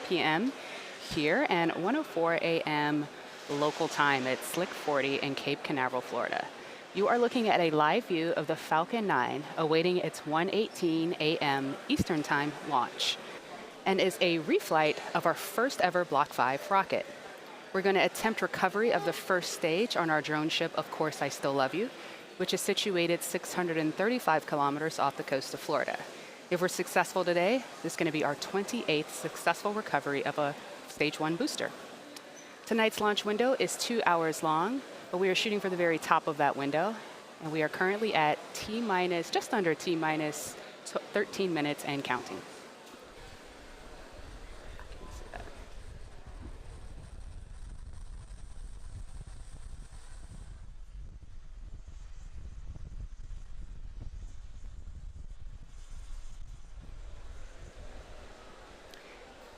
p.m. here and 1:04 a.m. local time at Slick 40 in Cape Canaveral, Florida. You are looking at a live view of the Falcon 9 awaiting its 1:18 a.m. Eastern Time launch, and is a reflight of our first ever Block 5 rocket. We're going to attempt recovery of the first stage on our drone ship, Of Course I Still Love You, which is situated 635 kilometers off the coast of Florida. If we're successful today, this is going to be our 28th successful recovery of a Stage 1 booster. Tonight's launch window is 2 hours long, but we are shooting for the very top of that window, and we are currently at just under T-minus 13 minutes and counting.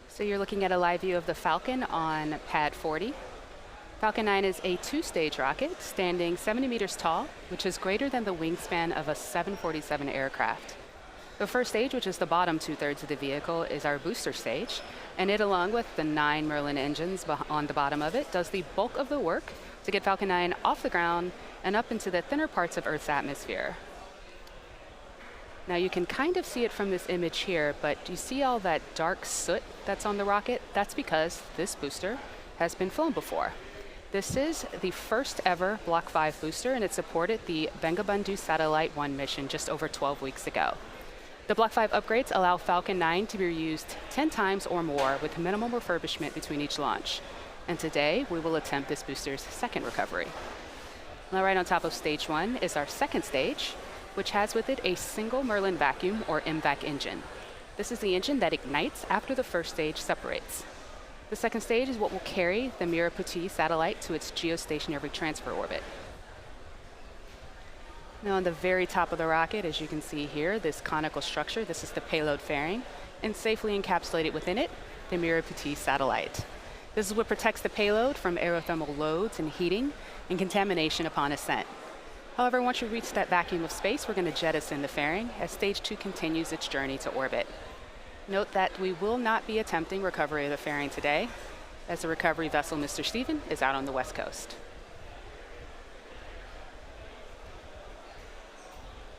So you're looking at a live view of the Falcon on pad 40. Falcon 9 is a two-stage rocket standing 70 meters tall, which is greater than the wingspan of a 747 aircraft. The first stage, which is the bottom two-thirds of the vehicle, is our booster stage, and it, along with the 9 Merlin engines on the bottom of it, does the bulk of the work to get Falcon 9 off the ground and up into the thinner parts of Earth's atmosphere. Now you can kind of see it from this image here, but do you see all that dark soot that's on the rocket? That's because this booster has been flown before. This is the first ever Block 5 booster, and it supported the Bangabandhu Satellite 1 mission just over 12 weeks ago. The Block 5 upgrades allow Falcon 9 to be reused 10 times or more with minimal refurbishment between each launch. And today, we will attempt this booster's second recovery. Now right on top of Stage 1 is our second stage, which has with it a single Merlin vacuum or MVAC engine. This is the engine that ignites after the first stage separates. The second stage is what will carry the Merah Putih satellite to its geostationary transfer orbit. Now on the very top of the rocket, as you can see here, this conical structure, this is the payload fairing, and safely encapsulated within it, the Merah Putih satellite. This is what protects the payload from aerothermal loads and heating and contamination upon ascent. However, once you reach that vacuum of space, we're going to jettison the fairing as Stage 2 continues its journey to orbit. Note that we will not be attempting recovery of the fairing today, as the recovery vessel, Mr. Stephen, is out on the West Coast.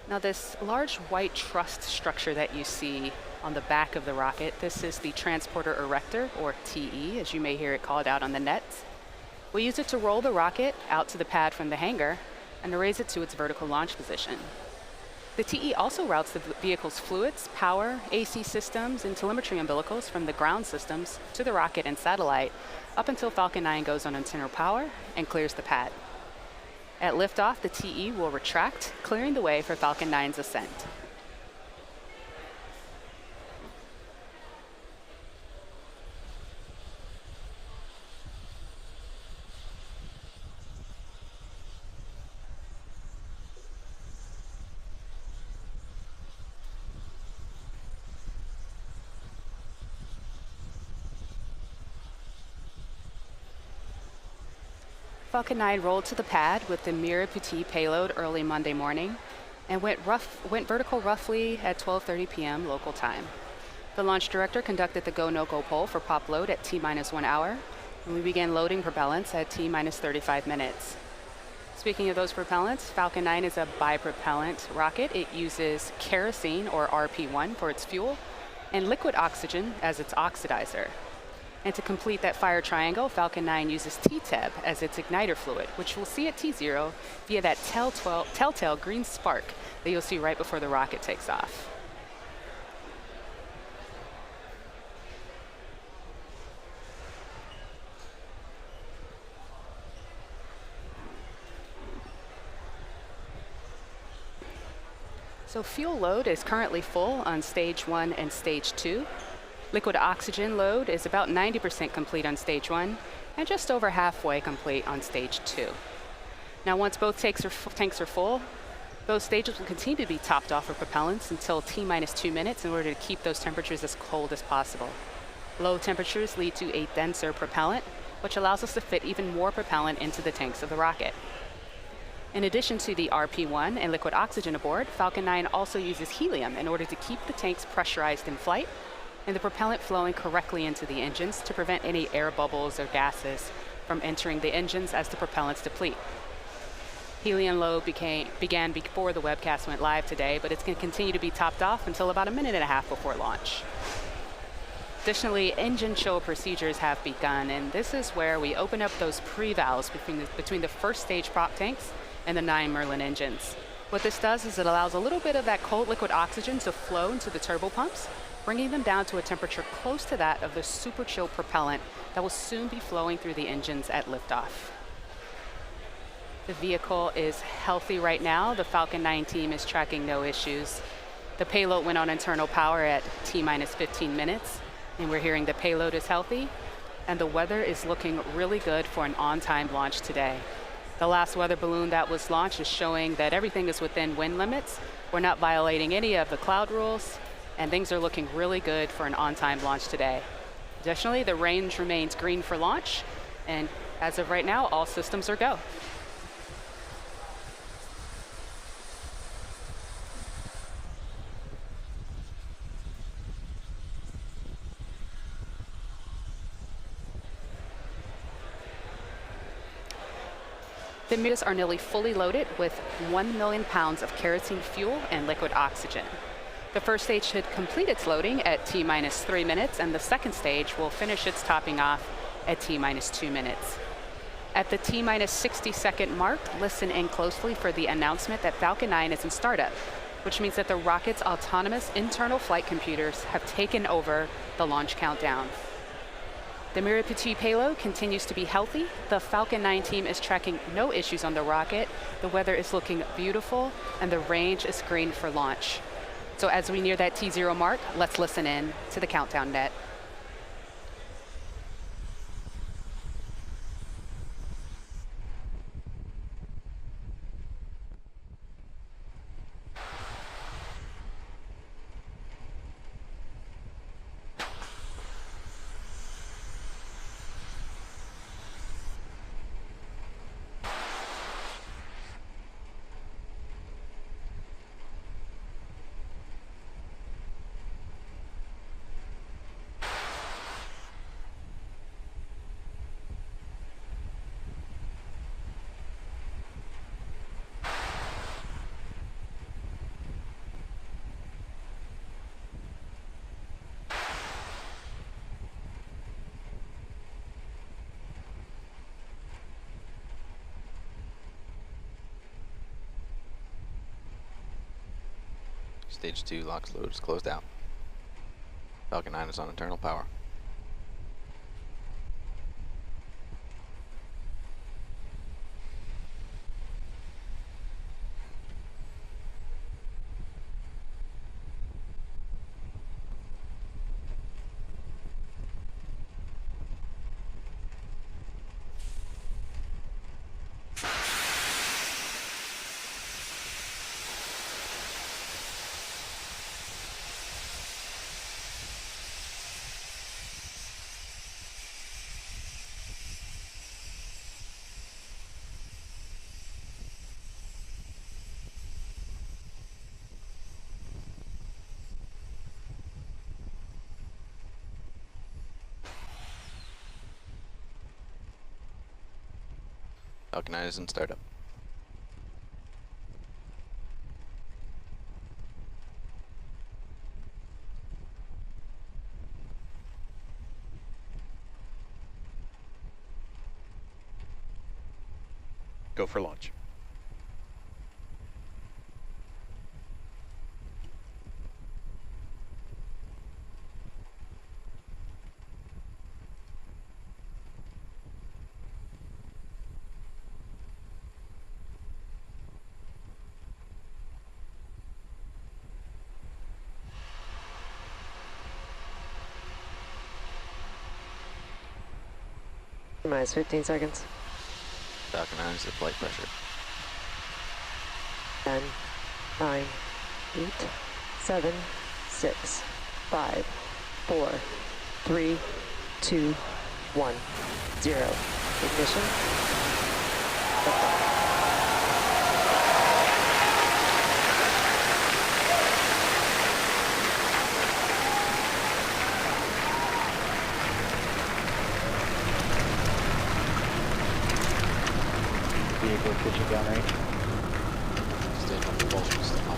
Now this large white truss structure that you see on the back of the rocket, this is the Transporter Erector, or TE, as you may hear it called out on the nets. We use it to roll the rocket out to the pad from the hangar and to raise it to its vertical launch position. The TE also routes the vehicle's fluids, power, AC systems, and telemetry umbilicals from the ground systems to the rocket and satellite up until Falcon 9 goes on internal power and clears the pad. At liftoff, the TE will retract, clearing the way for Falcon 9's ascent. Falcon 9 rolled to the pad with the Merah Putih payload early Monday morning and went vertical roughly at 12:30 p.m. local time. The launch director conducted the go-no-go poll for pop load at T-minus 1 hour, and we began loading propellants at T-minus 35 minutes. Speaking of those propellants, Falcon 9 is a bipropellant rocket. It uses kerosene, or RP1, for its fuel, and liquid oxygen as its oxidizer. And to complete that fire triangle, Falcon 9 uses TTEB as its igniter fluid, which we'll see at T0 via that telltale green spark that you'll see right before the rocket takes off. So fuel load is currently full on Stage 1 and Stage 2. Liquid oxygen load is about 90% complete on Stage 1 and just over halfway complete on Stage 2. Now once both tanks are full, those stages will continue to be topped off with propellants until T-minus 2 minutes in order to keep those temperatures as cold as possible. Low temperatures lead to a denser propellant, which allows us to fit even more propellant into the tanks of the rocket. In addition to the RP-1 and liquid oxygen aboard, Falcon 9 also uses helium in order to keep the tanks pressurized in flight and the propellant flowing correctly into the engines to prevent any air bubbles or gases from entering the engines as the propellants deplete. Helium load began before the webcast went live today, but it's going to continue to be topped off until about a minute and a half before launch. Additionally, engine chill procedures have begun, and this is where we open up those pre-valves between the first stage prop tanks and the 9 Merlin engines. What this does is it allows a little bit of that cold liquid oxygen to flow into the turbo pumps, bringing them down to a temperature close to that of the super chill propellant that will soon be flowing through the engines at liftoff. The vehicle is healthy right now. The Falcon 9 team is tracking no issues. The payload went on internal power at T-minus 15 minutes, and we're hearing the payload is healthy, and the weather is looking really good for an on-time launch today. The last weather balloon that was launched is showing that everything is within wind limits. We're not violating any of the cloud rules, and things are looking really good for an on-time launch today. Additionally, the range remains green for launch, and as of right now, all systems are go. The emitters are nearly fully loaded with 1 million pounds of kerosene fuel and liquid oxygen. The first stage should complete its loading at T-minus 3 minutes, and the second stage will finish its topping off at T-minus 2 minutes. At the T-minus 60-second mark, listen in closely for the announcement that Falcon 9 is in startup, which means that the rocket's autonomous internal flight computers have taken over the launch countdown. The Merah Putih payload continues to be healthy. The Falcon 9 team is tracking no issues on the rocket. The weather is looking beautiful, and the range is green for launch. So as we near that T0 mark, let's listen in to the countdown net. Stage 2 LOX load is closed out. Falcon 9 is on internal power. Falcon 9 is in startup. Go for launch. Minus 15 seconds. Falcon 9 is at flight pressure. 10, 9, 8, 7, 6, 5, 4, 3, 2, 1, 0. Ignition. Liftoff. Vehicle pitching downrange. Stay on propulsion, stay on.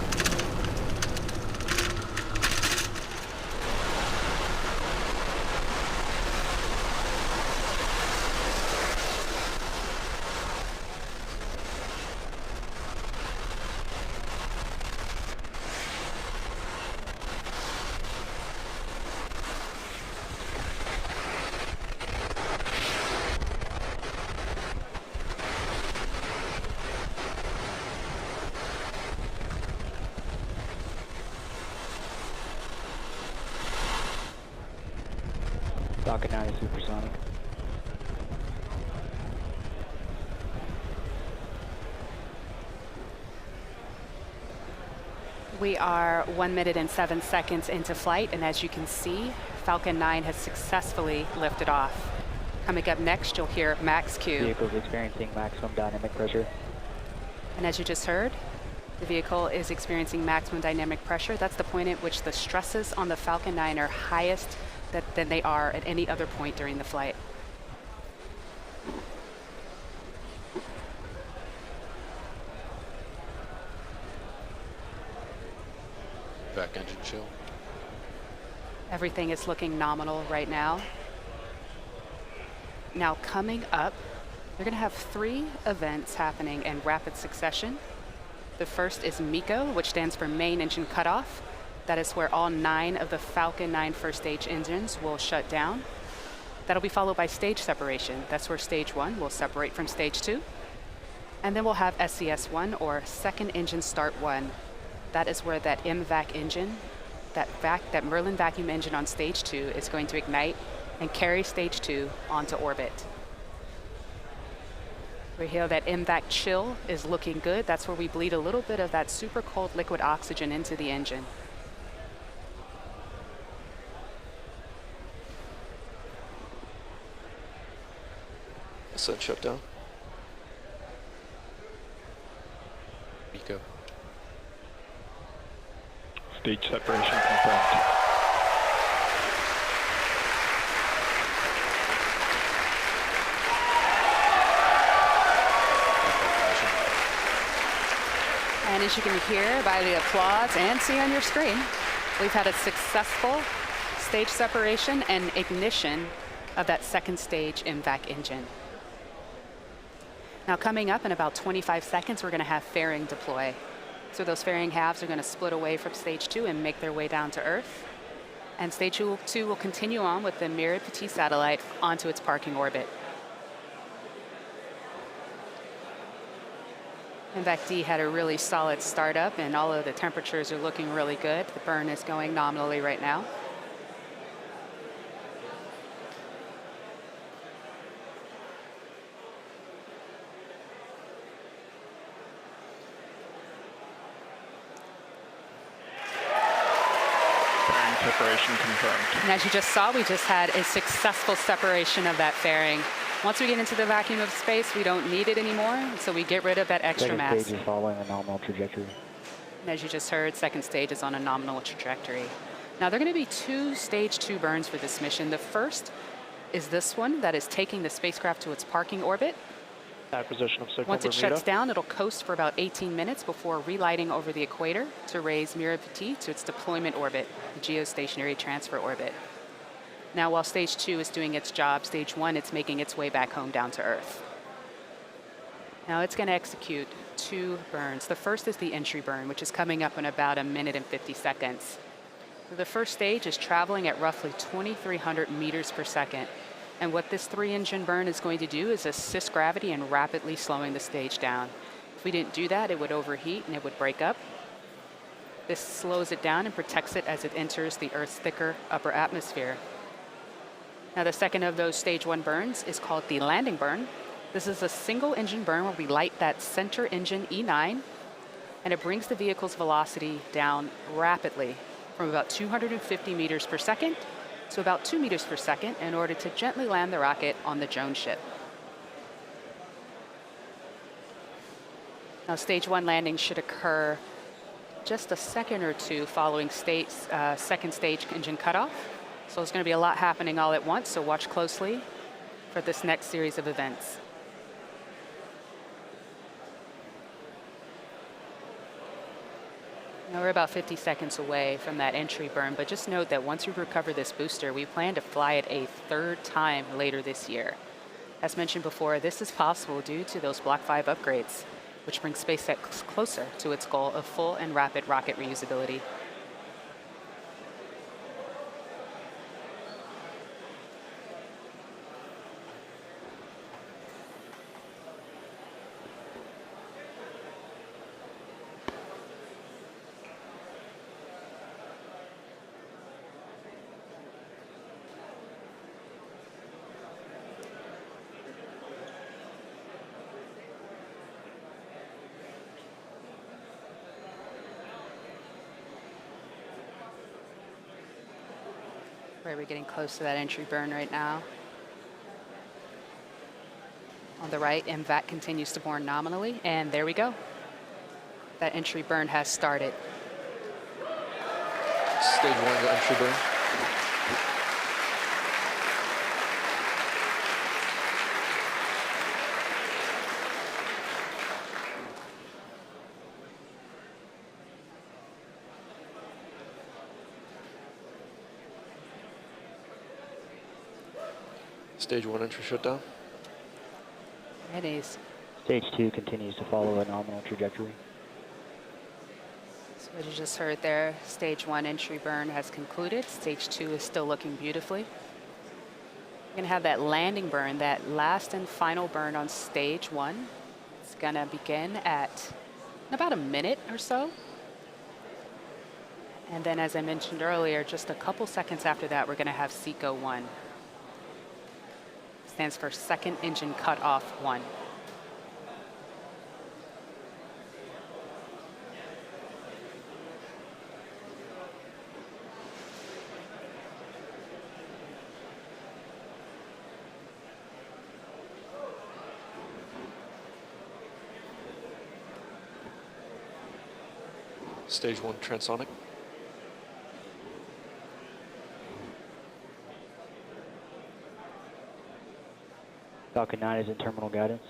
Falcon 9 is supersonic. We are 1 minute and 7 seconds into flight, and as you can see, Falcon 9 has successfully lifted off. Coming up next, you'll hear max Q. Vehicle is experiencing maximum dynamic pressure. And as you just heard, the vehicle is experiencing maximum dynamic pressure. That's the point at which the stresses on the Falcon 9 are highest than they are at any other point during the flight. Back engine chill. Everything is looking nominal right now. Now coming up, you're going to have 3 events happening in rapid succession. The first is MECO, which stands for main engine cutoff. That is where all 9 of the Falcon 9 first stage engines will shut down. That'll be followed by stage separation. That's where stage 1 will separate from stage 2. And then we'll have SES1, or second engine start 1. That is where that MVAC engine, that Merlin vacuum engine on stage 2 is going to ignite and carry stage 2 onto orbit. We hear that MVAC chill is looking good. That's where we bleed a little bit of that super cold liquid oxygen into the engine. Sun shut down. MECO. Stage separation confirmed. And as you can hear by the applause and see on your screen, we've had a successful stage separation and ignition of that second stage MVAC engine. Now coming up in about 25 seconds, we're going to have fairing deploy. So those fairing halves are going to split away from stage 2 and make their way down to Earth. And stage 2 will continue on with the Merah Putih satellite onto its parking orbit. MVAC D had a really solid startup, and all of the temperatures are looking really good. The burn is going nominally right now. Separation confirmed. And as you just saw, we just had a successful separation of that fairing. Once we get into the vacuum of space, we don't need it anymore, so we get rid of that extra Second mass. stage is following a nominal trajectory. And as you just heard, second stage is on a nominal trajectory. Now, there are going to be 2 stage 2 burns for this mission. The first is this one that is taking the spacecraft to its parking orbit. Acquisition of signal Once it Bermuda. shuts down, it'll coast for about 18 minutes before relighting over the equator to raise Merah Putih to its deployment orbit, the geostationary transfer orbit. Now, while stage 2 is doing its job, stage 1, it's making its way back home down to Earth. Now, it's going to execute 2 burns. The first is the entry burn, which is coming up in about 1 minute and 50 seconds. The first stage is traveling at roughly 2,300 meters per second. And what this 3-engine burn is going to do is assist gravity in rapidly slowing the stage down. If we didn't do that, it would overheat and it would break up. This slows it down and protects it as it enters the Earth's thicker upper atmosphere. Now, the second of those stage 1 burns is called the landing burn. This is a single engine burn where we light that center engine E9, and it brings the vehicle's velocity down rapidly from about 250 meters per second to about 2 meters per second in order to gently land the rocket on the drone ship. Now, stage 1 landing should occur just a second or two following second stage engine cutoff. So there's going to be a lot happening all at once, so watch closely for this next series of events. Now we're about 50 seconds away from that entry burn, but just note that once we recover this booster, we plan to fly it a third time later this year. As mentioned before, this is possible due to those Block 5 upgrades, which brings SpaceX closer to its goal of full and rapid rocket reusability. We're getting close to that entry burn right now. On the right, MVAC continues to burn nominally, and there we go. That entry burn has started. Stage 1 entry burn. Stage 1 entry shutdown. It is. Stage 2 continues to follow a nominal trajectory. So what you just heard there, stage 1 entry burn has concluded. Stage 2 is still looking beautifully. We're gonna have that landing burn, that last and final burn on stage 1. It's gonna begin at about a minute or so. And then, as I mentioned earlier, just a couple seconds after that, we're gonna have SECO 1. Stands for second engine cut off 1. Stage 1 transonic. Falcon 9 is in terminal guidance.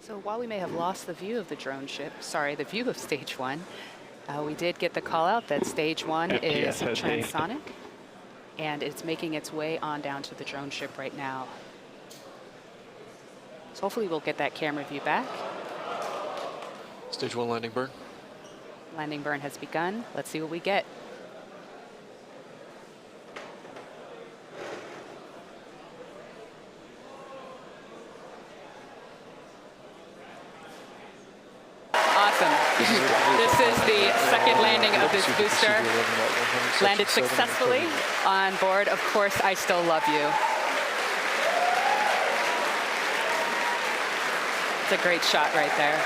So while we may have lost the view of the drone ship, the view of stage 1, we did get the call out that stage 1 is transonic, and it's making its way on down to the drone ship right now. So hopefully we'll get that camera view back. Stage 1 landing burn. Landing burn has begun. Let's see what we get. Awesome. This is the second landing of this booster. Landed successfully on board. Of course, I still love you. It's a great shot right there.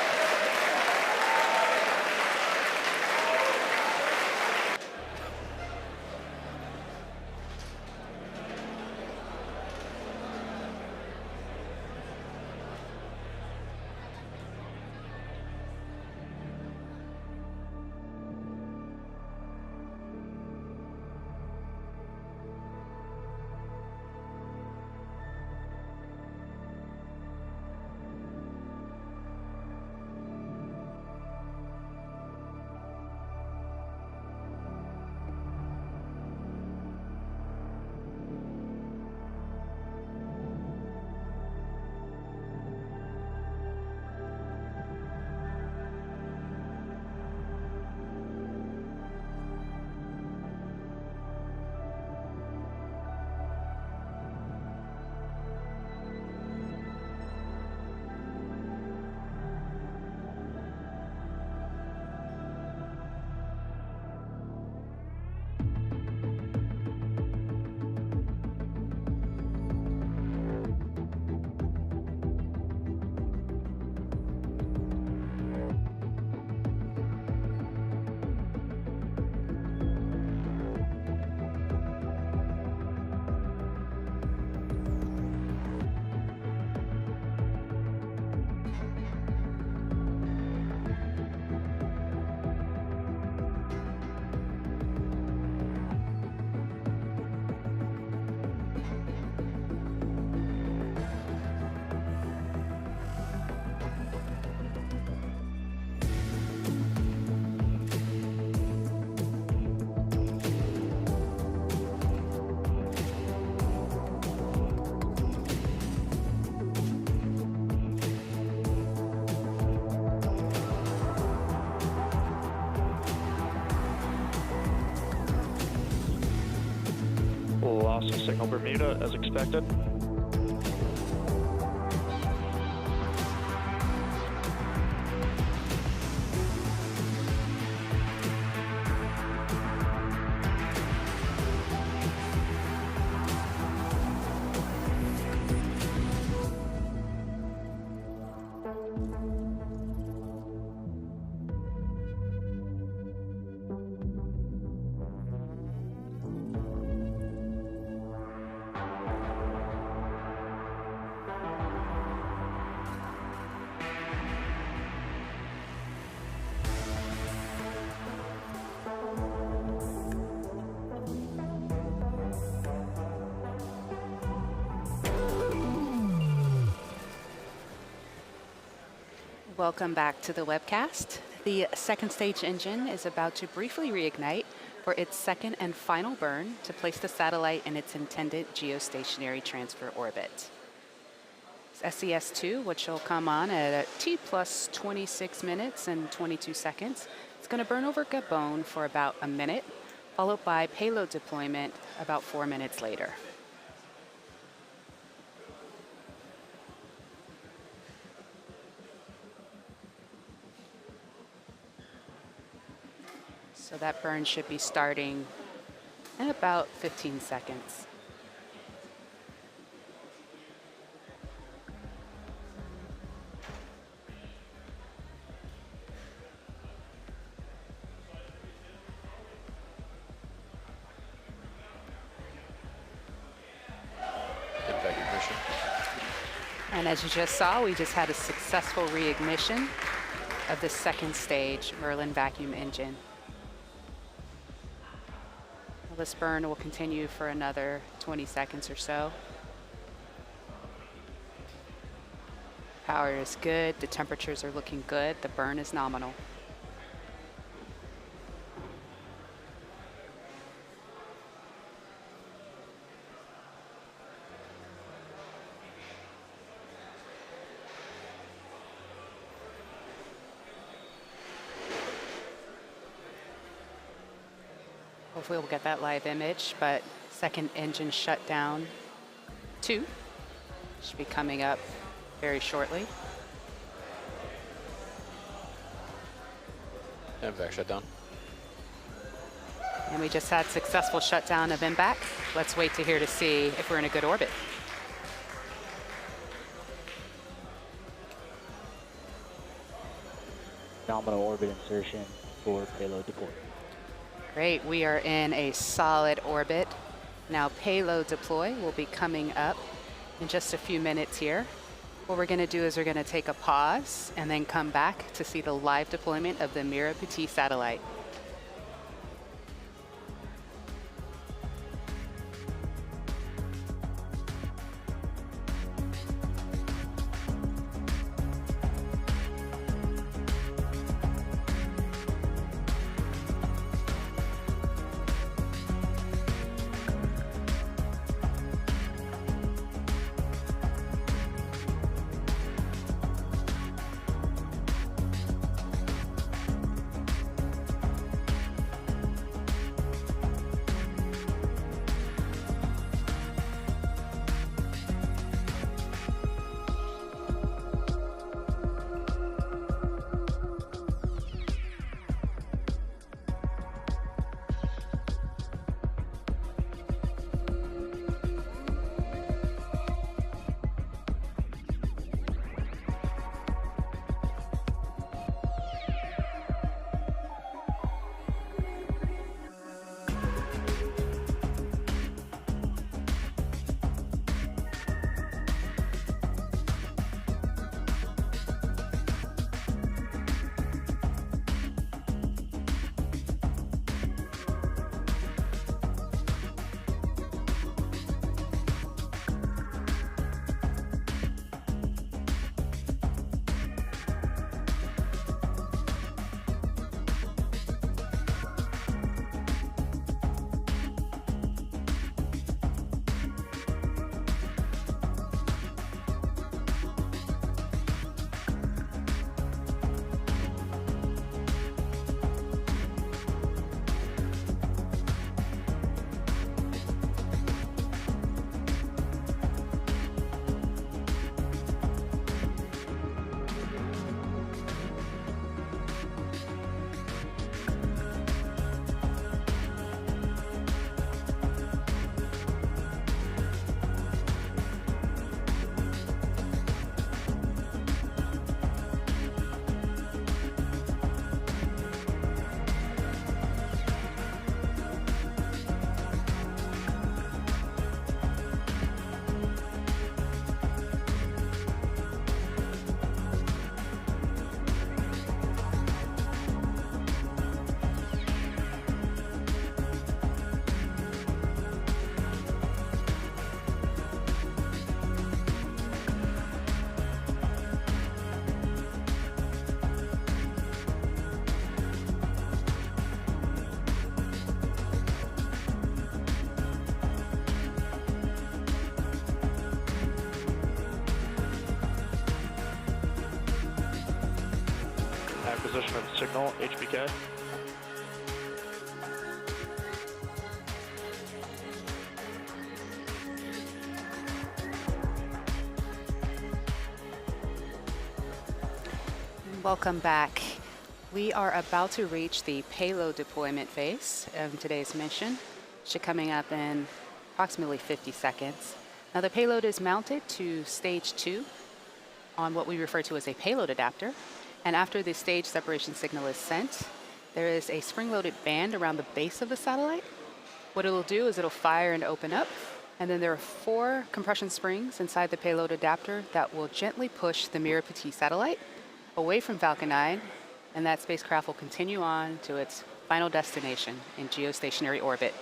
signal Bermuda as expected. Welcome back to the webcast. The second stage engine is about to briefly reignite for its second and final burn to place the satellite in its intended geostationary transfer orbit. SES-2, which will come on at T plus 26 minutes and 22 seconds. It's going to burn over Gabon for about a minute, followed by payload deployment about 4 minutes later. So that burn should be starting in about 15 seconds. Ignition. And as you just saw, we just had a successful reignition of the second stage Merlin vacuum engine. This burn will continue for another 20 seconds or so. Power is good, the temperatures are looking good, the burn is nominal. Hopefully we'll get that live image, but second engine shutdown 2 should be coming up very shortly. MVAC shutdown. And we just had successful shutdown of MVAC. Let's wait to hear to see if we're in a good orbit. Nominal orbit insertion for payload deployment. Great, we are in a solid orbit. Now payload deploy will be coming up in just a few minutes here. What we're gonna do is we're gonna take a pause and then come back to see the live deployment of the Merah Putih satellite. position of signal, HPK. Welcome back. We are about to reach the payload deployment phase of today's mission. Should coming up in approximately 50 seconds. Now the payload is mounted to stage 2 on what we refer to as a payload adapter. And after the stage separation signal is sent, there is a spring-loaded band around the base of the satellite. What it'll do is it'll fire and open up. And then there are 4 compression springs inside the payload adapter that will gently push the Merah Putih satellite away from Falcon 9, and that spacecraft will continue on to its final destination in geostationary orbit.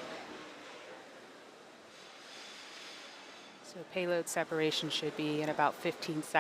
So payload separation should be in about 15 seconds.